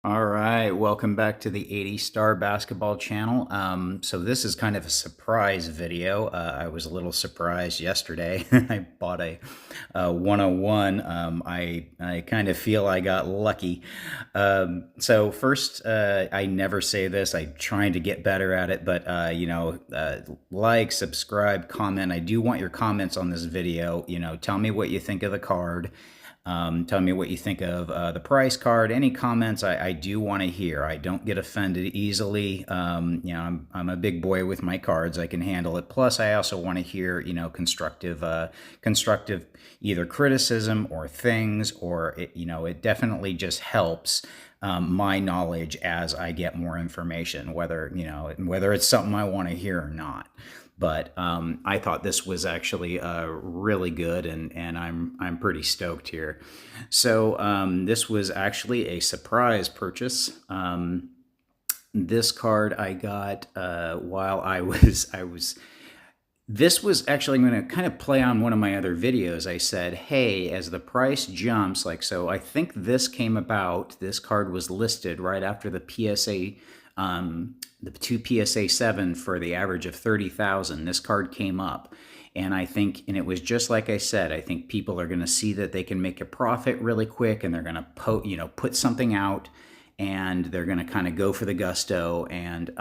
All right, welcome back to the 80 Star Basketball channel. So this is kind of a surprise video. I was a little surprised yesterday. I bought a 101. I kind of feel I got lucky. So first, I never say this. I'm trying to get better at it, but like, subscribe, comment. I do want your comments on this video. Tell me what you think of the card. Tell me what you think of the price card. Any comments I do want to hear. I don't get offended easily. I'm a big boy with my cards. I can handle it. Plus, I also want to hear, constructive either criticism or things, or it definitely just helps my knowledge as I get more information, whether it's something I want to hear or not. But I thought this was actually really good, and I'm pretty stoked here. So this was actually a surprise purchase. This card I got while I was. This was actually, I'm going to kind of play on one of my other videos. I said, hey, as the price jumps, so I think this came about, this card was listed right after the PSA, the two PSA 7 for the average of 30,000. This card came up. And I think, and it was just like I said, I think people are going to see that they can make a profit really quick, and they're going to put something out, and they're going to kind of go for the gusto. And,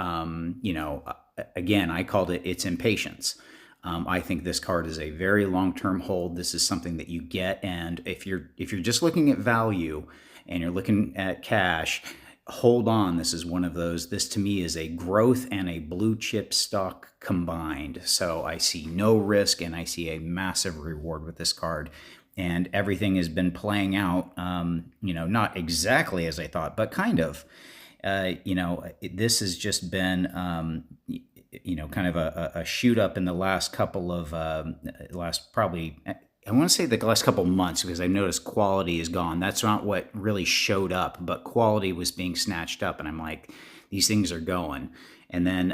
again, I called it's impatience. I think this card is a very long-term hold. This is something that you get, and if you're just looking at value and you're looking at cash, hold on. This is one of those. This to me is a growth and a blue chip stock combined. So I see no risk, and I see a massive reward with this card. And everything has been playing out, not exactly as I thought, but kind of. This has just been kind of a shoot up in the last couple of last probably, I want to say the last couple months, because I noticed quality is gone. That's not what really showed up, but quality was being snatched up, and I'm like, these things are going. And then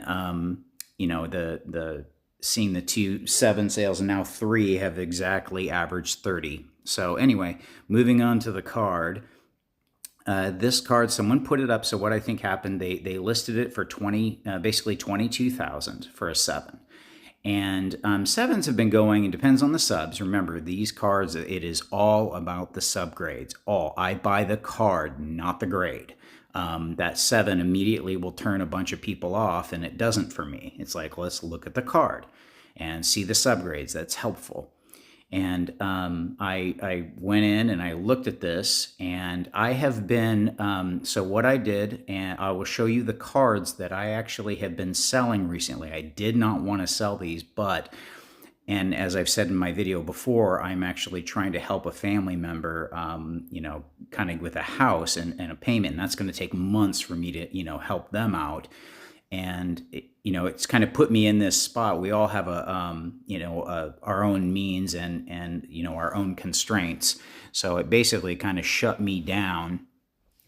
the seeing the 2 7 sales, and now 3 have exactly averaged 30. So anyway, moving on to the card. This card, someone put it up. So what I think happened, they listed it for basically 22,000 for a 7. And 7s have been going, it depends on the subs. Remember, these cards, it is all about the subgrades. I buy the card, not the grade. That 7 immediately will turn a bunch of people off, and it doesn't for me. It's like, let's look at the card and see the subgrades. That's helpful. And I went in and I looked at this, and I have been, so what I did, and I will show you the cards that I actually have been selling recently. I did not want to sell these, and as I've said in my video before, I'm actually trying to help a family member, kind of with a house and a payment. And that's going to take months for me to, help them out. And it's kind of put me in this spot. We all have our own means and our own constraints. So it basically kind of shut me down,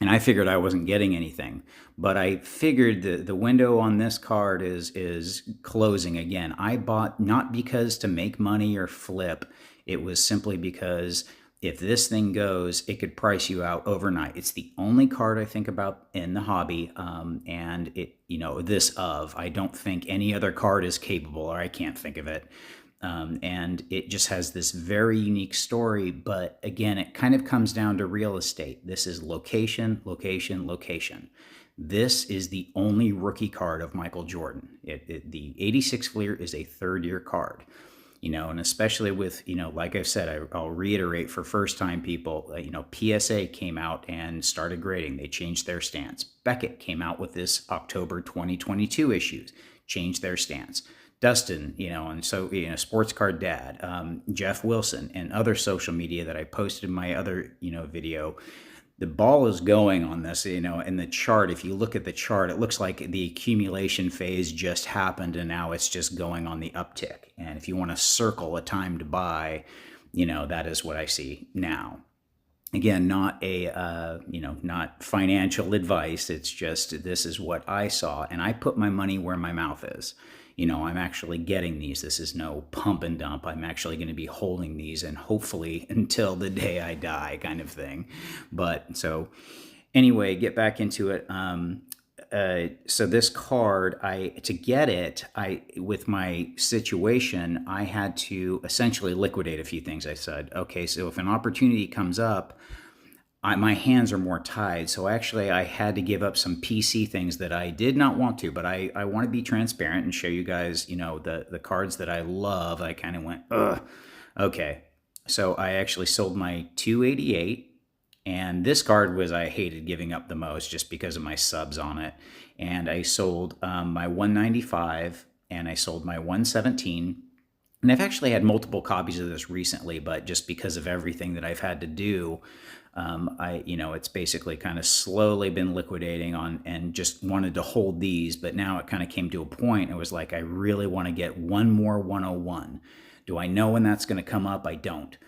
and I figured I wasn't getting anything. But I figured the window on this card is closing again. I bought not because to make money or flip. It was simply because if this thing goes, it could price you out overnight. It's the only card I think about in the hobby, and I don't think any other card is capable, or I can't think of it. And it just has this very unique story, but again, it kind of comes down to real estate. This is location, location, location. This is the only rookie card of Michael Jordan. The 86 Fleer is a third-year card. And especially with, like I've said, I'll reiterate for first-time people, PSA came out and started grading. They changed their stance. Beckett came out with this October 2022 issues, changed their stance. Dustin, and so, Sports Card Dad, Jeff Wilson, and other social media that I posted in my other, video. The ball is going on this, in the chart. If you look at the chart, it looks like the accumulation phase just happened, and now it's just going on the uptick. And if you want to circle a time to buy, that is what I see now. Again, not not financial advice. It's just, this is what I saw, and I put my money where my mouth is. I'm actually getting these. This is no pump and dump. I'm actually going to be holding these, and hopefully until the day I die, kind of thing. But so Anyway, get back into it. So this card, to get it, with my situation, I had to essentially liquidate a few things. I said, okay, so if an opportunity comes up, my hands are more tied. So actually, I had to give up some PC things that I did not want to, but I want to be transparent and show you guys, the cards that I love. I kind of went, ugh, okay. So I actually sold my 288. And this card was I hated giving up the most just because of my subs on it. And I sold my 195 and I sold my 117. And I've actually had multiple copies of this recently, but just because of everything that I've had to do, it's basically kind of slowly been liquidating on and just wanted to hold these. But now it kind of came to a point. It was like, I really want to get one more 101. Do I know when that's going to come up? I don't.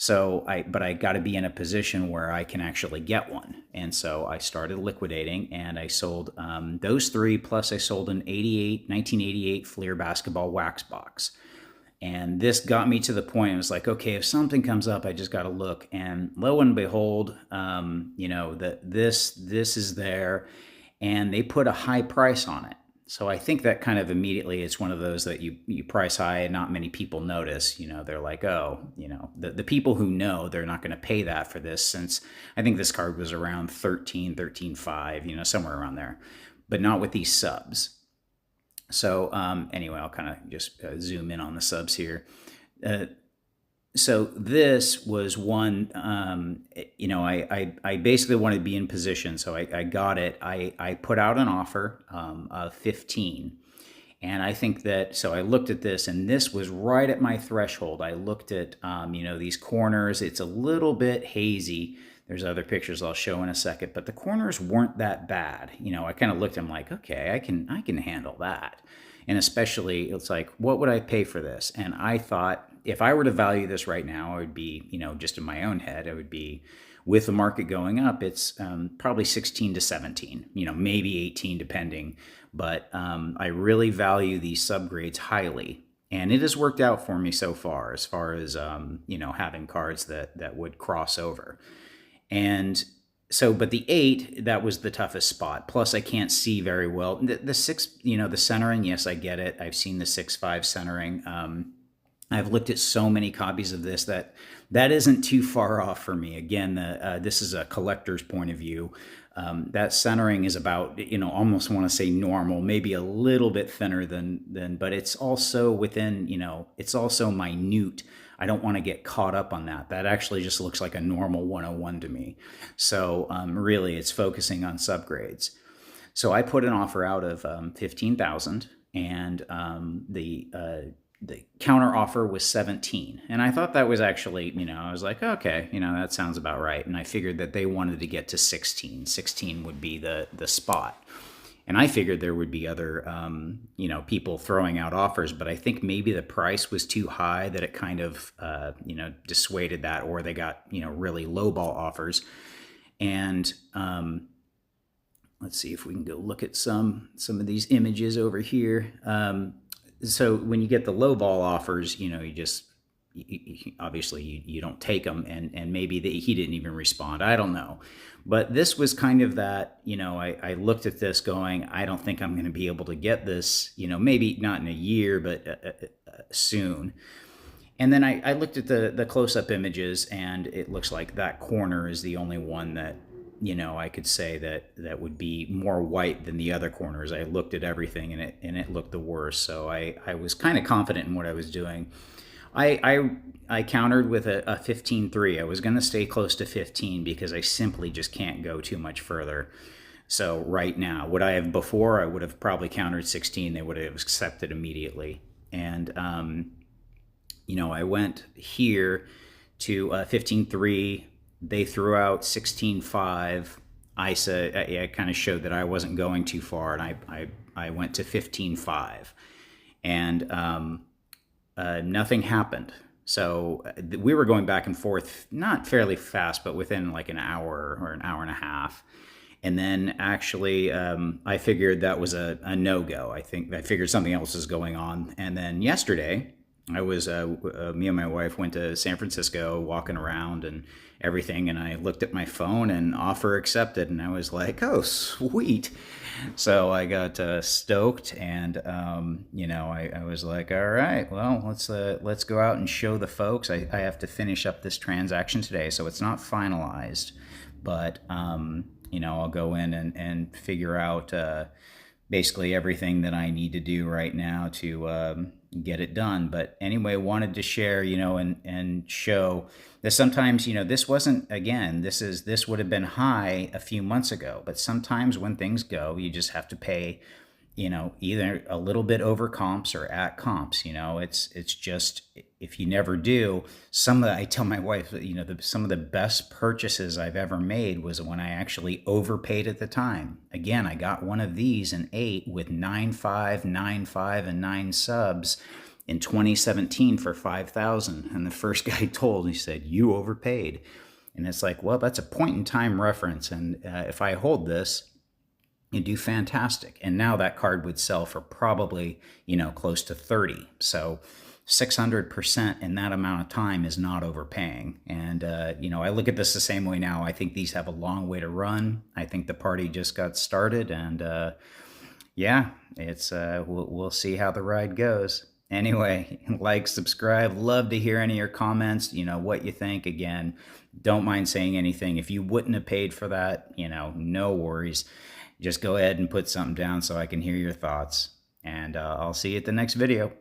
But I got to be in a position where I can actually get one. And so I started liquidating and I sold those three, plus I sold an 1988 Fleer basketball wax box. And this got me to the point. It was like, okay, if something comes up, I just got to look. And lo and behold, this is there, and they put a high price on it. So I think that kind of immediately, it's one of those that you price high and not many people notice. They're like, oh, the people who know, they're not going to pay that for this, since I think this card was around 13.5, somewhere around there, but not with these subs. So anyway, I'll kind of just zoom in on the subs here. So this was one, I basically wanted to be in position. So I got it. I put out an offer of 15. And I think that, so I looked at this, and this was right at my threshold. I looked at, these corners. It's a little bit hazy. There's other pictures I'll show in a second, but the corners weren't that bad. I kind of looked, I'm like, okay, I can handle that. And especially, it's like, what would I pay for this? And I thought, if I were to value this right now, it would be, just in my own head, it would be, with the market going up, it's probably 16 to 17, maybe 18 depending. But I really value these subgrades highly. And it has worked out for me so far as having cards that would cross over. And so, but the 8, that was the toughest spot. Plus, I can't see very well. The 6, the centering, yes, I get it. I've seen the 6.5 centering. I've looked at so many copies of this that isn't too far off for me. Again, this is a collector's point of view. That centering is about, almost want to say normal, maybe a little bit thinner than, but it's also within, it's also minute. I don't want to get caught up on that. That actually just looks like a normal 101 to me. So really, it's focusing on subgrades. So I put an offer out of 15,000, and the counter offer was 17. And I thought that was actually, I was like, okay, that sounds about right. And I figured that they wanted to get to 16. 16 would be the spot. And I figured there would be other, people throwing out offers, but I think maybe the price was too high, that it kind of, dissuaded that, or they got, really lowball offers. And let's see if we can go look at some of these images over here. So when you get the lowball offers, obviously you don't take them, and maybe he didn't even respond. I don't know. But this was kind of that, I looked at this going, I don't think I'm going to be able to get this, maybe not in a year, but soon. And then I looked at the close-up images, and it looks like that corner is the only one that, I could say that would be more white than the other corners. I looked at everything, and it looked the worst. So I was kind of confident in what I was doing. I countered with a 15.3. I was going to stay close to 15 because I simply just can't go too much further. So right now, would I have before? I would have probably countered 16. They would have accepted immediately. And, I went here to 15.3. They threw out 16.5. I said, I kind of showed that I wasn't going too far, and I went to 15.5. And nothing happened. So we were going back and forth, not fairly fast, but within like an hour or an hour and a half. And then actually, I figured that was a no-go. I figured something else was going on. And then yesterday, I was me and my wife went to San Francisco, walking around and everything, and I looked at my phone and offer accepted, and I was like, "Oh, sweet!" So I got stoked, and I was like, "All right, well, let's go out and show the folks. I have to finish up this transaction today, so it's not finalized, but I'll go in and figure out." Basically everything that I need to do right now to get it done. But anyway, wanted to share, and show that sometimes, this wasn't, again, this would have been high a few months ago, but sometimes when things go, you just have to pay, either a little bit over comps or at comps. It's just, if you never do, I tell my wife, some of the best purchases I've ever made was when I actually overpaid at the time. Again, I got one of these in 8 with 9.5, 9.5, and 9 subs in 2017 for 5,000. And the first guy he said, "You overpaid." And it's like, well, that's a point in time reference. And if I hold this, you do fantastic. And now that card would sell for probably, close to 30. So 600% in that amount of time is not overpaying. And, I look at this the same way now. I think these have a long way to run. I think the party just got started. And yeah, we'll see how the ride goes. Anyway, like, subscribe. Love to hear any of your comments, what you think. Again, don't mind saying anything. If you wouldn't have paid for that, no worries. Just go ahead and put something down so I can hear your thoughts. And I'll see you at the next video.